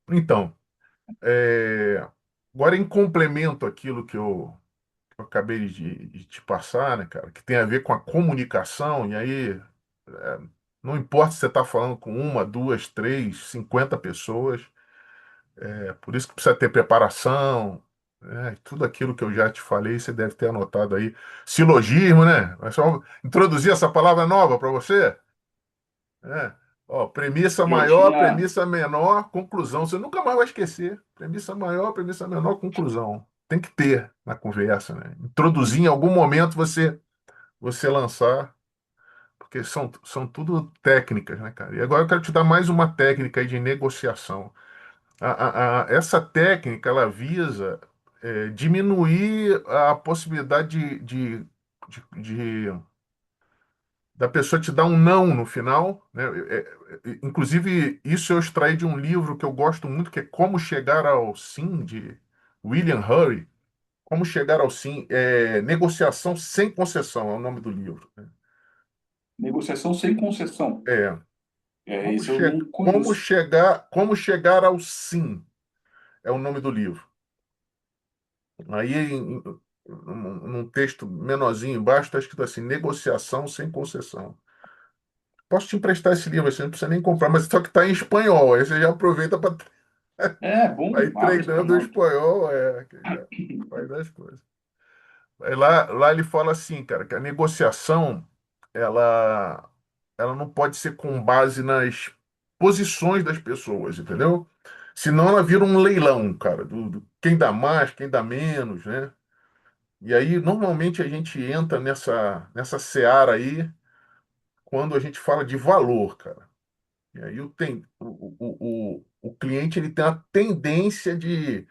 Então, é, agora em complemento àquilo que eu acabei de te passar, né, cara, que tem a ver com a comunicação, e aí não importa se você está falando com uma, duas, três, 50 pessoas, por isso que precisa ter preparação, né, e tudo aquilo que eu já te falei, você deve ter anotado aí. Silogismo, né? É só introduzir essa palavra nova para você. É. Ó, premissa Eu maior, tinha. premissa menor, conclusão. Você nunca mais vai esquecer. Premissa maior, premissa menor, conclusão. Tem que ter na conversa, né? Introduzir em algum momento você lançar, porque são tudo técnicas, né, cara? E agora eu quero te dar mais uma técnica aí de negociação. Essa técnica, ela visa diminuir a possibilidade da pessoa te dar um não no final, né? Inclusive, isso eu extraí de um livro que eu gosto muito, que é Como Chegar ao Sim, de William Hurry. Como Chegar ao Sim, Negociação Sem Concessão, é o nome do livro, né? Negociação sem concessão. É, É, esse eu não conheço. como chegar ao sim, é o nome do livro. Aí, num texto menorzinho embaixo, está escrito assim, negociação sem concessão. Posso te emprestar esse livro, você não precisa nem comprar, mas só que está em espanhol, aí você já aproveita para É, bom, ir abre treinando o espanhol. espanhol, que já faz as coisas. Aí lá ele fala assim, cara, que a negociação, ela, ela não pode ser com base nas posições das pessoas, entendeu? Senão ela vira um leilão, cara, do quem dá mais, quem dá menos, né? E aí, normalmente, a gente entra nessa seara aí quando a gente fala de valor, cara. E aí o cliente ele tem a tendência de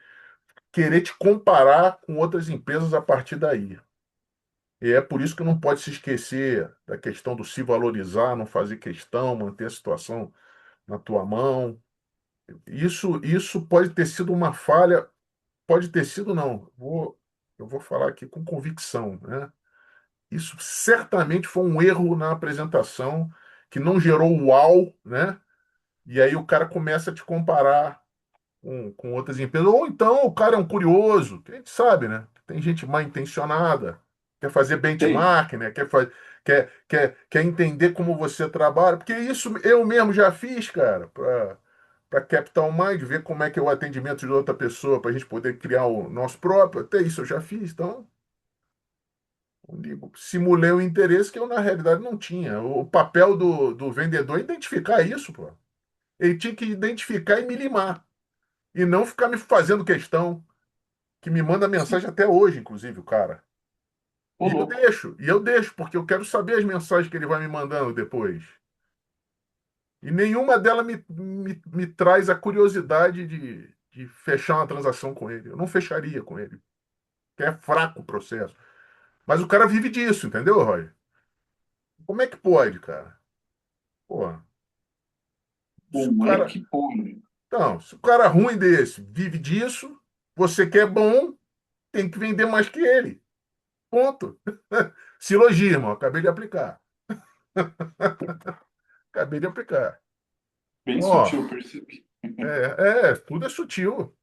querer te comparar com outras empresas a partir daí. E é por isso que não pode se esquecer da questão do se valorizar, não fazer questão, manter a situação na tua mão. Isso pode ter sido uma falha, pode ter sido não. Eu vou falar aqui com convicção, né? Isso certamente foi um erro na apresentação que não gerou uau, né? E aí o cara começa a te comparar com outras empresas. Ou então o cara é um curioso, que a gente sabe, né? Tem gente mal intencionada, quer fazer Tem. benchmark, né? Quer entender como você trabalha. Porque isso eu mesmo já fiz, cara, para Capital Mind, ver como é que é o atendimento de outra pessoa, para a gente poder criar o nosso próprio. Até isso eu já fiz. Então, simulei o interesse que eu, na realidade, não tinha. O papel do vendedor é identificar isso, pô. Ele tinha que identificar e me limar. E não ficar me fazendo questão, que me manda Sim. mensagem até hoje, inclusive, o cara. Ô, louco. E eu deixo, porque eu quero saber as mensagens que ele vai me mandando depois. E nenhuma delas me traz a curiosidade de fechar uma transação com ele. Eu não fecharia com ele, porque é fraco o processo. Mas o cara vive disso, entendeu, Roy? Como é que pode, cara? Pô, se o Como é cara. que pode? Então, se o cara ruim desse vive disso, você que é bom, tem que vender mais que ele. Ponto. Silogismo, acabei de aplicar. Acabei de aplicar. Bem Ó, sutil, percebi. tudo é sutil.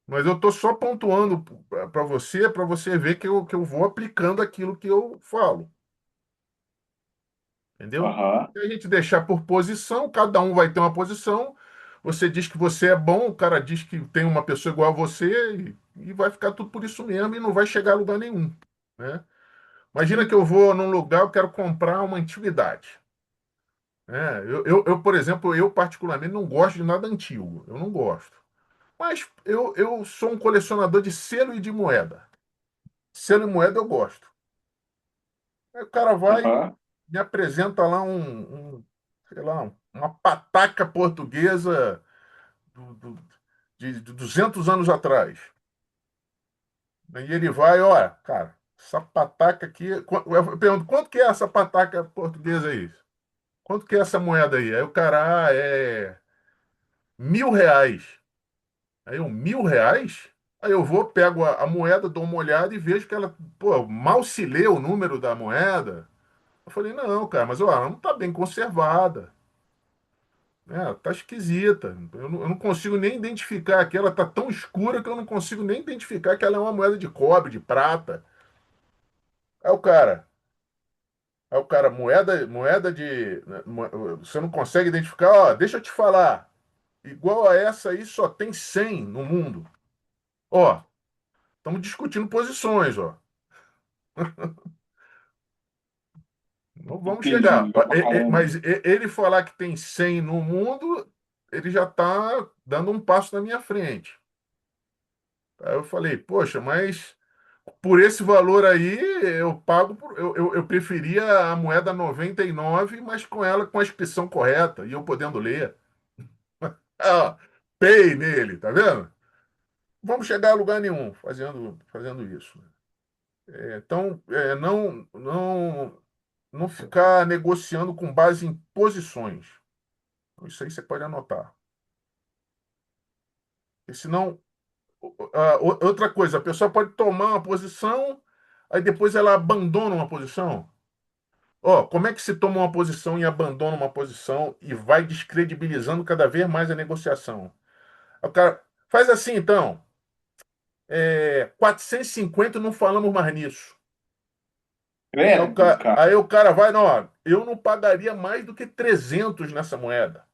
Mas eu estou só pontuando para você ver que eu vou aplicando aquilo que eu falo. Entendeu? Aham. Se a gente deixar por posição, cada um vai ter uma posição. Você diz que você é bom, o cara diz que tem uma pessoa igual a você, e vai ficar tudo por isso mesmo e não vai chegar a lugar nenhum. Né? Imagina que Sim. eu vou num lugar, eu quero comprar uma antiguidade. Por exemplo, eu particularmente não gosto de nada antigo. Eu não gosto. Mas eu sou um colecionador de selo e de moeda. Selo e moeda eu gosto. Aí o cara vai, Aham. me apresenta lá sei lá, uma pataca portuguesa de 200 anos atrás. E ele vai, olha, cara, essa pataca aqui. Eu pergunto, quanto que é essa pataca portuguesa aí? Quanto que é essa moeda aí? Aí o cara, é R$ 1.000. Aí eu, R$ 1.000? Aí eu vou, pego a moeda, dou uma olhada e vejo que ela, pô, mal se lê o número da moeda. Eu falei, não, cara, mas ó, ela não tá bem conservada. Tá esquisita. Eu não consigo nem identificar aquela, tá tão escura que eu não consigo nem identificar que ela é uma moeda de cobre, de prata. Aí o cara, moeda de. Você não consegue identificar, ó, deixa eu te falar. Igual a essa aí só tem 100 no mundo. Ó, estamos discutindo posições, ó. Não vamos Entendi, chegar. legal pra caramba. Mas ele falar que tem 100 no mundo, ele já está dando um passo na minha frente. Aí eu falei, poxa, mas por esse valor aí, eu pago, eu preferia a moeda 99, mas com ela com a inscrição correta e eu podendo ler. Ah, pay nele, tá vendo? Vamos chegar a lugar nenhum fazendo isso. Então, não ficar negociando com base em posições. Isso aí você pode anotar. Porque senão, outra coisa, a pessoa pode tomar uma posição, aí depois ela abandona uma posição. Ó, como é que se toma uma posição e abandona uma posição e vai descredibilizando cada vez mais a negociação? Aí o cara, faz assim então, 450 não falamos mais nisso. Credo, cara. Aí o cara vai, não, ó, eu não pagaria mais do que 300 nessa moeda.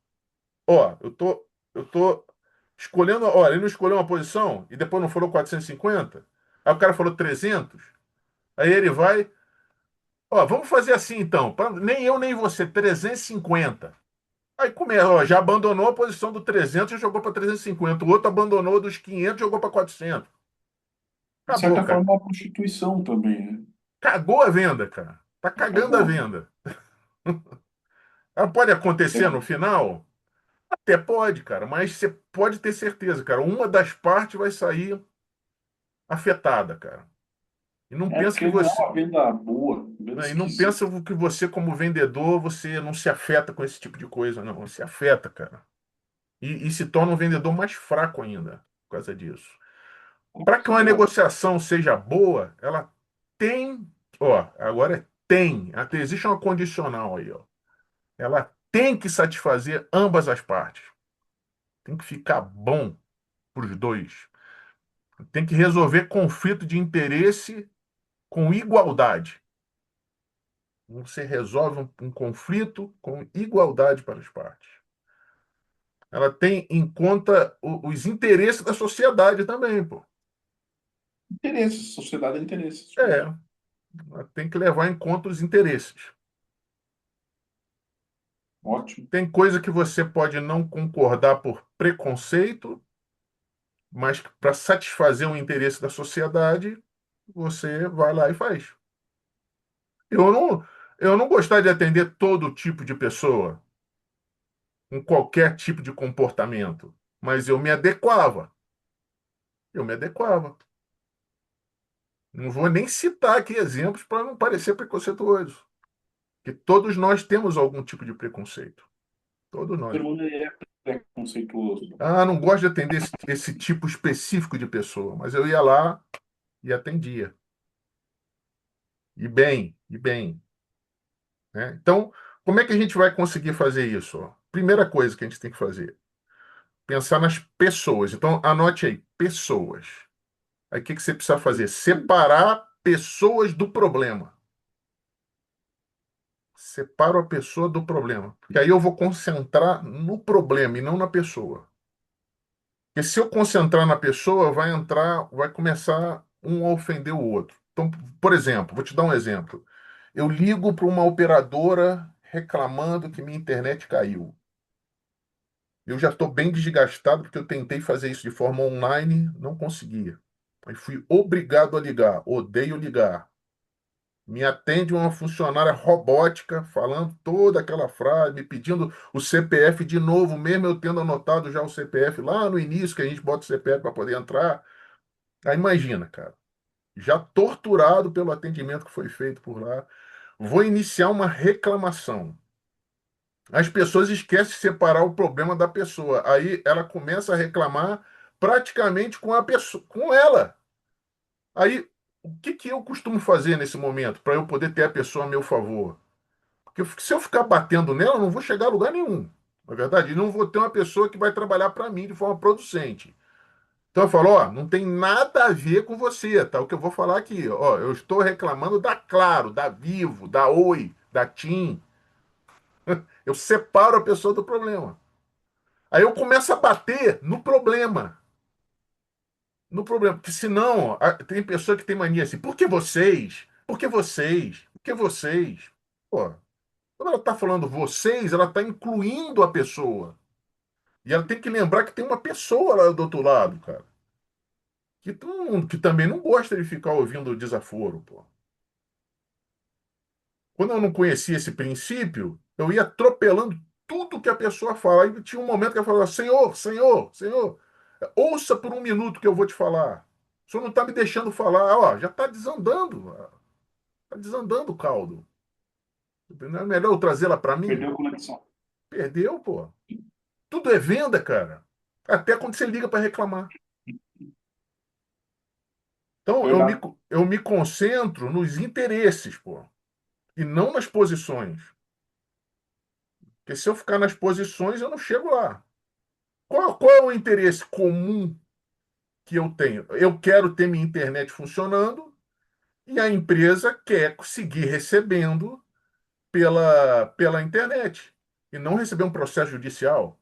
Ó, eu tô escolhendo, ó, ele não escolheu uma posição e depois não falou 450. Aí o cara falou 300. Aí ele vai, ó, vamos fazer assim então, nem eu nem você, 350. Aí começa, ó, já abandonou a posição do 300 e jogou para 350. O outro abandonou dos 500 e jogou para 400. De Acabou, certa cara. forma, é uma prostituição também, né? Cagou a venda, cara. Tá cagando a Acabou. venda. Ela pode acontecer no final? Até pode, cara, mas você pode ter certeza, cara, uma das partes vai sair afetada, cara. E não É pensa que porque não é você, uma venda boa, venda né, e não pensa esquisita. que você como vendedor, você não se afeta com esse tipo de coisa, não. Se afeta, cara. E se torna um vendedor mais fraco ainda por causa disso. Para que uma Boa. negociação seja boa, ela tem, ó, agora tem, até existe uma condicional aí, ó. Ela tem que satisfazer ambas as partes. Tem que ficar bom para os dois. Tem que resolver conflito de interesse com igualdade. Você resolve um conflito com igualdade para as partes. Ela tem em conta os interesses da sociedade também, pô. Interesses, sociedade é interesses, isso É, mesmo. ela tem que levar em conta os interesses. Ótimo. Tem coisa que você pode não concordar por preconceito, mas para satisfazer o interesse da sociedade, você vai lá e faz. Eu não, eu não gostaria de atender todo tipo de pessoa, com qualquer tipo de comportamento, mas eu me adequava. Eu me adequava. Não vou nem citar aqui exemplos para não parecer preconceituoso, que todos nós temos algum tipo de preconceito. Todos O ser nós. humano ele é preconceituoso. Ah, não gosto de atender esse tipo específico de pessoa, mas eu ia lá e atendia. E bem, né? Então, como é que a gente vai conseguir fazer isso? Ó? Primeira coisa que a gente tem que fazer, pensar nas pessoas. Então, anote aí, pessoas. Aí, o que que você precisa fazer? Separar pessoas do problema. Separo a pessoa do problema. Porque aí eu vou concentrar no problema e não na pessoa. Porque se eu concentrar na pessoa, vai começar um a ofender o outro. Então, por exemplo, vou te dar um exemplo. Eu ligo para uma operadora reclamando que minha internet caiu. Eu já estou bem desgastado porque eu tentei fazer isso de forma online, não conseguia. Aí fui obrigado a ligar. Odeio ligar. Me atende uma funcionária robótica, falando toda aquela frase, me pedindo o CPF de novo, mesmo eu tendo anotado já o CPF lá no início, que a gente bota o CPF para poder entrar. Aí imagina, cara, já torturado pelo atendimento que foi feito por lá, vou iniciar uma reclamação. As pessoas esquecem de separar o problema da pessoa. Aí ela começa a reclamar praticamente com a pessoa, com ela. Aí, o que que eu costumo fazer nesse momento para eu poder ter a pessoa a meu favor? Porque se eu ficar batendo nela, eu não vou chegar a lugar nenhum. não é verdade? E não vou ter uma pessoa que vai trabalhar para mim de forma producente. Então eu falo, ó, não tem nada a ver com você, tá? O que eu vou falar aqui, ó, eu estou reclamando da Claro, da Vivo, da Oi, da TIM. Eu separo a pessoa do problema. Aí eu começo a bater no problema. No problema. Porque senão, tem pessoa que tem mania assim, por que vocês? Por que vocês? Por que vocês? Pô, quando ela está falando vocês, ela está incluindo a pessoa. E ela tem que lembrar que tem uma pessoa lá do outro lado, cara. Que também não gosta de ficar ouvindo desaforo, pô. Quando eu não conhecia esse princípio, eu ia atropelando tudo que a pessoa fala. Aí tinha um momento que ela falava, Senhor, Senhor, Senhor, ouça por um minuto que eu vou te falar. O senhor não está me deixando falar, ó, já está desandando. Está desandando o caldo. Não é melhor eu trazê-la para mim? Perdeu a conexão. Perdeu, pô. Tudo é venda, cara. Até quando você liga para reclamar. Então, Verdade. eu me concentro nos interesses, pô, e não nas posições. Porque se eu ficar nas posições, eu não chego lá. Qual é o interesse comum que eu tenho? Eu quero ter minha internet funcionando e a empresa quer seguir recebendo pela internet e não receber um processo judicial.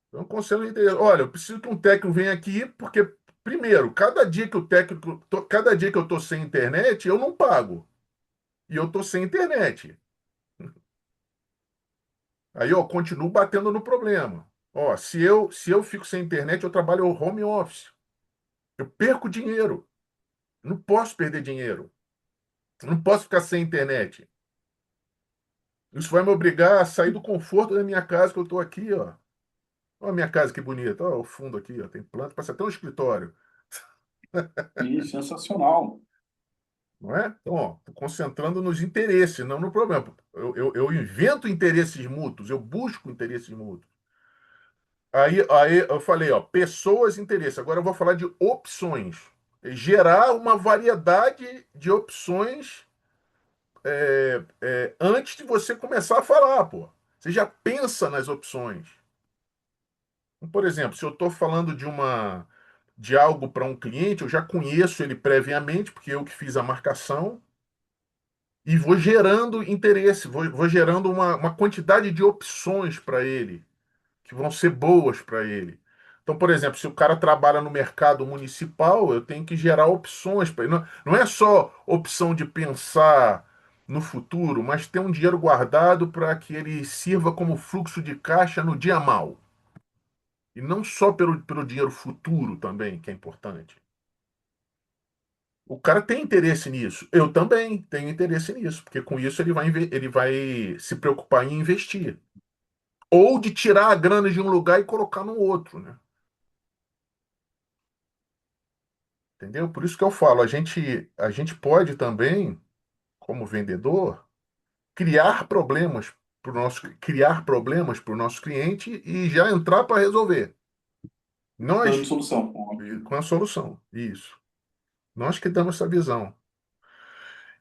Então, conselho de interesse. Olha, eu preciso que um técnico venha aqui porque, primeiro, cada dia que eu estou sem internet, eu não pago. E eu estou sem internet. Aí eu continuo batendo no problema. Ó, se eu fico sem internet, eu trabalho home office. Eu perco dinheiro. Não posso perder dinheiro. Não posso ficar sem internet. Isso vai me obrigar a sair do conforto da minha casa, que eu estou aqui, ó. Olha a minha casa que bonita. Olha o fundo aqui, ó. Tem planta, parece até um escritório. E sensacional. Não é? Então, ó, tô concentrando nos interesses, não no problema. Eu invento interesses mútuos, eu busco interesses mútuos. Aí eu falei, ó, pessoas e interesses. Agora eu vou falar de opções. Gerar uma variedade de opções antes de você começar a falar, pô. Você já pensa nas opções. Por exemplo, se eu estou falando de algo para um cliente, eu já conheço ele previamente, porque eu que fiz a marcação, e vou gerando interesse, vou gerando uma quantidade de opções para ele, que vão ser boas para ele. Então, por exemplo, se o cara trabalha no mercado municipal, eu tenho que gerar opções para ele. Não é só opção de pensar no futuro, mas ter um dinheiro guardado para que ele sirva como fluxo de caixa no dia mal. E não só pelo dinheiro futuro também, que é importante. O cara tem interesse nisso. Eu também tenho interesse nisso, porque com isso ele vai se preocupar em investir. Ou de tirar a grana de um lugar e colocar no outro, né? Entendeu? Por isso que eu falo, a gente pode também, como vendedor, criar problemas para o nosso cliente e já entrar para resolver. Dando Nós, solução. Ótimo. com a solução. Isso. Nós que damos essa visão.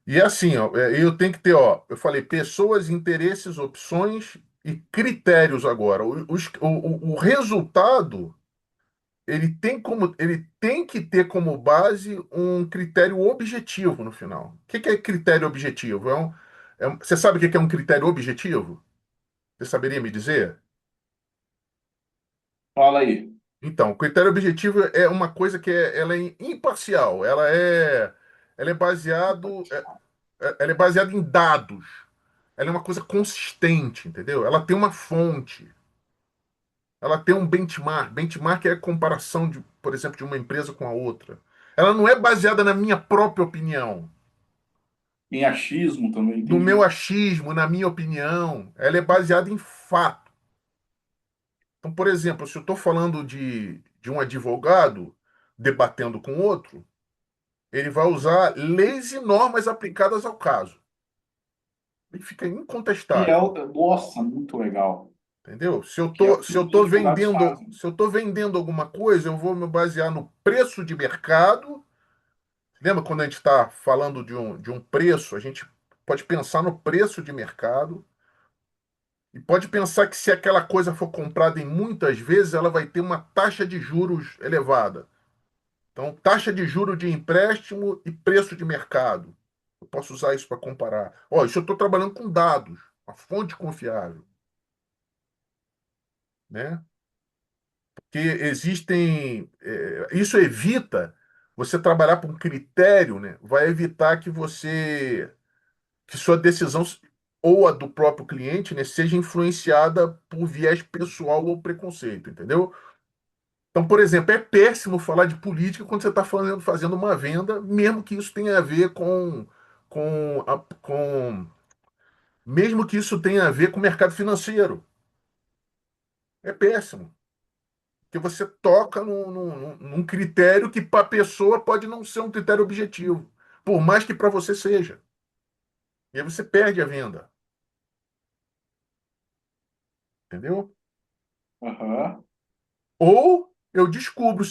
E é assim, ó, eu tenho que ter, ó, eu falei pessoas, interesses, opções e critérios agora. O resultado, ele tem que ter como base um critério objetivo no final. O que que é critério objetivo? Você sabe o que que é um critério objetivo? Você saberia me dizer? Fala aí. Então, o critério objetivo é uma coisa ela é imparcial, ela é baseado em dados. Ela é uma coisa consistente, entendeu? Ela tem uma fonte, ela tem um benchmark. Benchmark é a comparação de, por exemplo, de uma empresa com a outra. Ela não é baseada na minha própria opinião, Em achismo também, no meu entendi. achismo, na minha opinião. Ela é baseada em fato. Então, por exemplo, se eu estou falando de um advogado debatendo com outro, ele vai usar leis e normas aplicadas ao caso. Ele fica Que é incontestável. nossa, muito legal. Entendeu? Se eu Que é tô, o que se eu os tô advogados vendendo, fazem. se eu tô vendendo alguma coisa, eu vou me basear no preço de mercado. Lembra quando a gente está falando de um preço, a gente pode pensar no preço de mercado. E pode pensar que se aquela coisa for comprada em muitas vezes, ela vai ter uma taxa de juros elevada. Então, taxa de juro de empréstimo e preço de mercado. Eu posso usar isso para comparar. Ó, isso eu estou trabalhando com dados, uma fonte confiável, né? Que existem. Isso evita você trabalhar por um critério, né? Vai evitar que sua decisão ou a do próprio cliente, né, seja influenciada por viés pessoal ou preconceito, entendeu? Então, por exemplo, é péssimo falar de política quando você está fazendo uma venda, mesmo que isso tenha a ver mesmo que isso tenha a ver com o mercado financeiro. É péssimo. Porque você toca num critério que para a pessoa pode não ser um critério objetivo, por mais que para você seja. E aí você perde a venda, entendeu? Aham. Ou eu descubro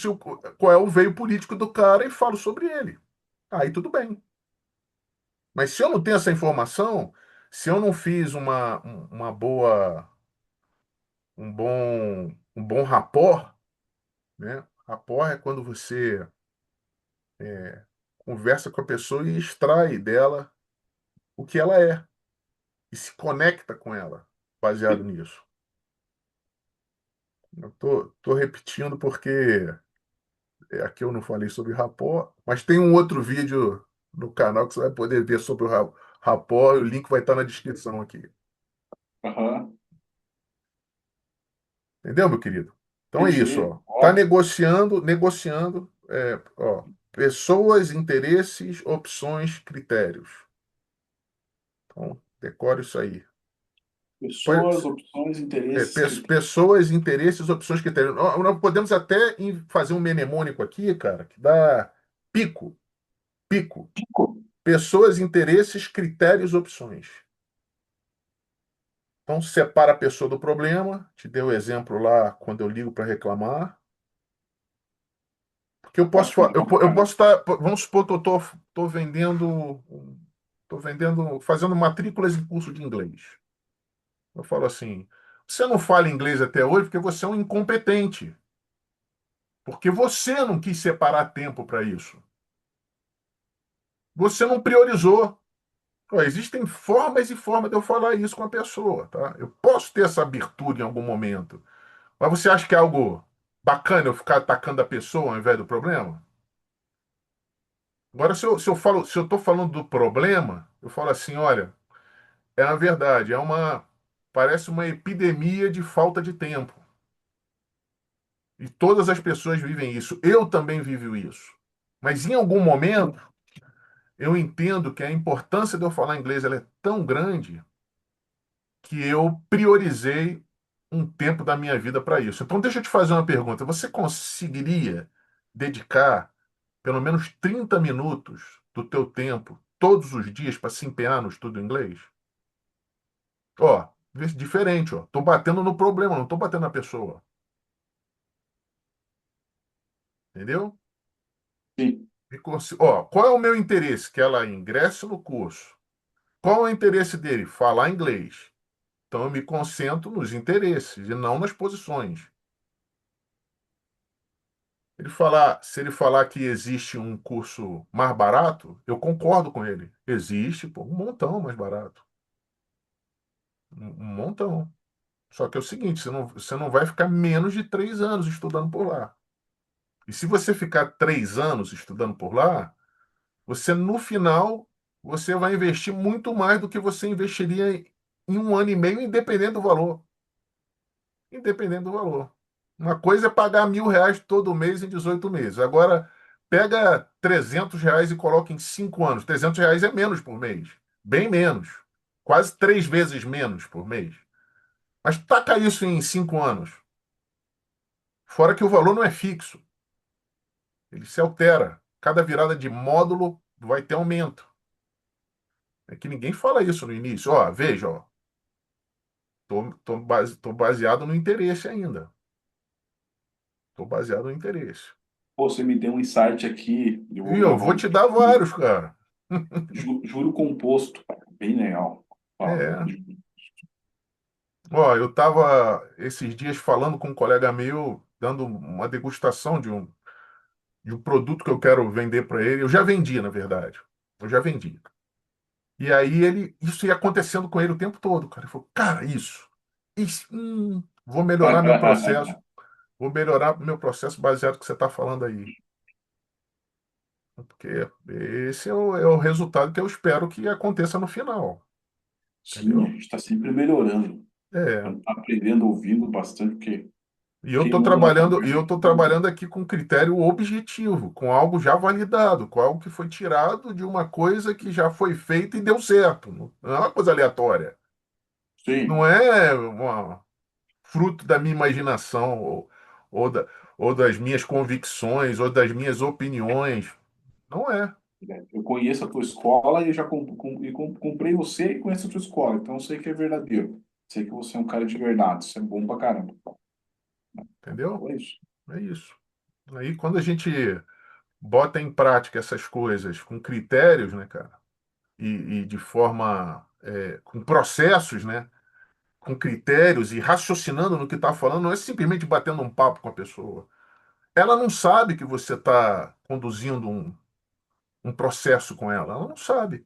qual é o veio político do cara e falo sobre ele. Aí tudo bem. Mas se eu não tenho essa informação, se eu não fiz uma boa, um bom rapport, né? Rapport é quando você conversa com a pessoa e extrai dela o que ela é e se conecta com ela, baseado Sim. nisso. Eu tô repetindo porque aqui eu não falei sobre rapport, mas tem um outro vídeo no canal que você vai poder ver sobre o rapport, e o link vai estar na descrição aqui. Aham. Entendeu, meu querido? Então é isso, Entendi. ó. Tá Ó, negociando, ó, pessoas, interesses, opções, critérios. Então, decore isso aí. pessoas, Pode- opções, interesses, critérios. Pessoas, interesses, opções, critérios. Nós podemos até fazer um mnemônico aqui, cara, que dá pico, pico. Cinco. Pessoas, interesses, critérios, opções. Então, separa a pessoa do problema. Te dei o exemplo lá quando eu ligo para reclamar. Porque eu posso, Bacana, eu bacana. posso estar, vamos supor que eu tô vendendo, fazendo matrículas em curso de inglês. Eu falo assim, você não fala inglês até hoje porque você é um incompetente, porque você não quis separar tempo para isso. Você não priorizou. Ó, existem formas e formas de eu falar isso com a pessoa, tá? Eu posso ter essa abertura em algum momento, mas você acha que é algo bacana eu ficar atacando a pessoa ao invés do problema? Agora, se eu estou falando do problema, eu falo assim, olha, é a verdade, parece uma epidemia de falta de tempo. E todas as pessoas vivem isso. Eu também vivo isso. Mas em algum momento, eu entendo que a importância de eu falar inglês ela é tão grande que eu priorizei um tempo da minha vida para isso. Então, deixa eu te fazer uma pergunta. Você conseguiria dedicar pelo menos 30 minutos do teu tempo todos os dias para se empenhar no estudo inglês? Ó, vê se diferente, ó. Tô batendo no problema, não tô batendo na pessoa. Entendeu? Sim. Ó, qual é o meu interesse? Que ela ingresse no curso. Qual é o interesse dele? Falar inglês. Então eu me concentro nos interesses e não nas posições. Se ele falar que existe um curso mais barato, eu concordo com ele. Existe, pô, um montão mais barato. Um montão. Só que é o seguinte, você não vai ficar menos de 3 anos estudando por lá. E se você ficar 3 anos estudando por lá, você no final você vai investir muito mais do que você investiria em um ano e meio, independente do valor. Independente do valor. Uma coisa é pagar R$ 1.000 todo mês em 18 meses. Agora, pega R$ 300 e coloca em 5 anos. R$ 300 é menos por mês. Bem menos. Quase 3 vezes menos por mês. Mas taca isso em 5 anos. Fora que o valor não é fixo. Ele se altera. Cada virada de módulo vai ter aumento. É que ninguém fala isso no início. Ó, veja, ó, tô baseado no interesse ainda. Tô baseado no interesse. Pô, você me deu um insight aqui. Eu E vou eu gravar vou um te dar vídeo. vários, cara. Juro composto, cara. Bem legal. Ó, É, Ó, eu estava esses dias falando com um colega meu, dando uma degustação de um produto que eu quero vender para ele. Eu já vendi, na verdade. Eu já vendi. E aí isso ia acontecendo com ele o tempo todo, cara. Ele falou, cara, vou melhorar meu processo, vou melhorar meu processo baseado no que você está falando aí. Porque esse é o resultado que eu espero que aconteça no final, Sim, a entendeu? gente está sempre melhorando, É. aprendendo, ouvindo bastante, porque quem manda na E conversa eu é estou todo mundo. trabalhando aqui com critério objetivo, com algo já validado, com algo que foi tirado de uma coisa que já foi feita e deu certo. Não é uma coisa aleatória. Não Sim, é fruto da minha imaginação ou, da- ou das minhas convicções ou das minhas opiniões. Não é, né? Eu conheço a tua escola e já comprei você e conheço a tua escola, então eu sei que é verdadeiro. Sei que você é um cara de verdade, isso é bom pra caramba. entendeu? Então é isso. É isso. Aí quando a gente bota em prática essas coisas com critérios, né, cara, e de forma, com processos, né, com critérios e raciocinando no que está falando, não é simplesmente batendo um papo com a pessoa. Ela não sabe que você está conduzindo um processo com ela. Ela não sabe.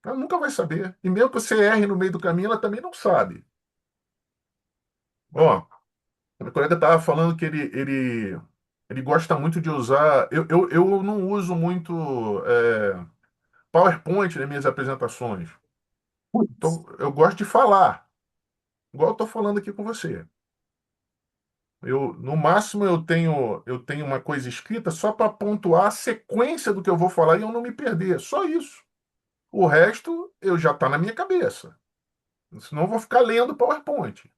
Ela nunca vai saber. E mesmo que você erre no meio do caminho, ela também não sabe. Ó, meu colega estava falando que ele gosta muito de usar. Eu não uso muito PowerPoint nas minhas apresentações. Então, eu gosto de falar, igual eu estou falando aqui com você. No máximo, eu tenho uma coisa escrita só para pontuar a sequência do que eu vou falar e eu não me perder. Só isso. O resto, eu já está na minha cabeça. Senão eu vou ficar lendo PowerPoint.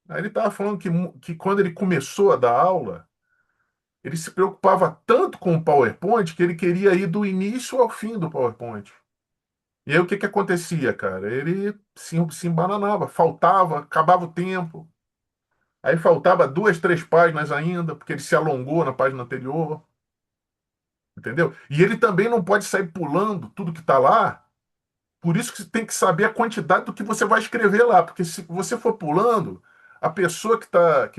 Aí ele estava falando que quando ele começou a dar aula, ele se preocupava tanto com o PowerPoint que ele queria ir do início ao fim do PowerPoint. E aí o que que acontecia, cara? Ele se embananava, faltava, acabava o tempo. Aí faltava duas, três páginas ainda, porque ele se alongou na página anterior, entendeu? E ele também não pode sair pulando tudo que está lá. Por isso que você tem que saber a quantidade do que você vai escrever lá, porque se você for pulando, a pessoa que tá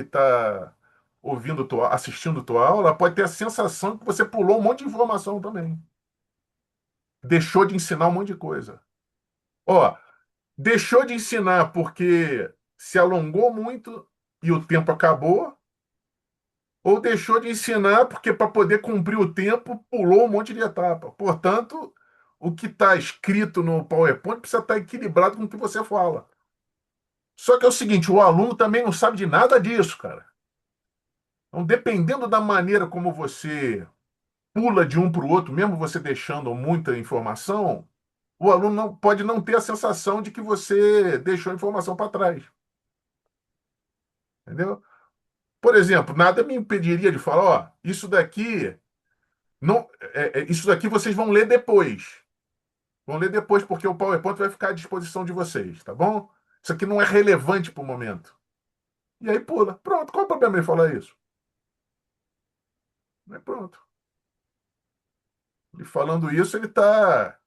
assistindo tua aula, pode ter a sensação que você pulou um monte de informação também. Deixou de ensinar um monte de coisa. Ó, deixou de ensinar porque se alongou muito e o tempo acabou, ou deixou de ensinar porque para poder cumprir o tempo pulou um monte de etapa. Portanto, o que está escrito no PowerPoint precisa estar equilibrado com o que você fala. Só que é o seguinte, o aluno também não sabe de nada disso, cara. Então, dependendo da maneira como você pula de um para o outro, mesmo você deixando muita informação, o aluno pode não ter a sensação de que você deixou a informação para trás. Entendeu? Por exemplo, nada me impediria de falar, ó, isso daqui não, isso daqui vocês vão ler depois. Vão ler depois porque o PowerPoint vai ficar à disposição de vocês, tá bom? Isso aqui não é relevante para o momento. E aí pula. Pronto, qual é o problema em falar isso? Aí pronto. E falando isso, ele tá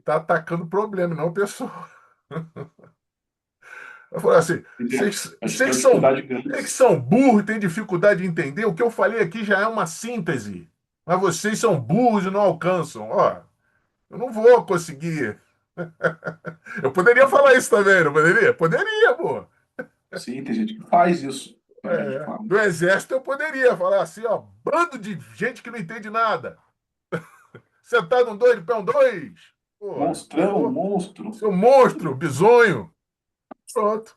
atacando o problema, não a pessoa. Eu falei assim, Acho que tem uma dificuldade grande. vocês que são burros e têm dificuldade de entender, o que eu falei aqui já é uma síntese. Mas vocês são burros e não alcançam. Ó, eu não vou conseguir. Eu poderia falar isso também, não poderia? Poderia, pô. Sim, tem gente que faz isso. Tem gente que É. faz. Do exército eu poderia falar assim, ó, bando de gente que não entende nada. Sentado um dois, de pé um dois. Pô, Monstrão, acabou. monstro. Seu monstro, bizonho. Pronto.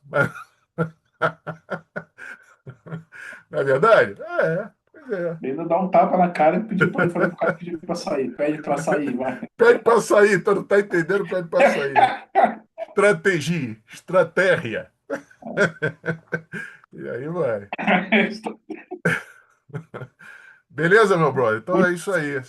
Não é verdade? Pois é. Ainda dá um tapa na cara e pedir para falei pro cara pedir para sair. Pede para sair, vai. Pede para sair, tu não tá entendendo, pede para sair. Estratégia, estratégia. E aí vai. Beleza, meu brother? Então é isso aí.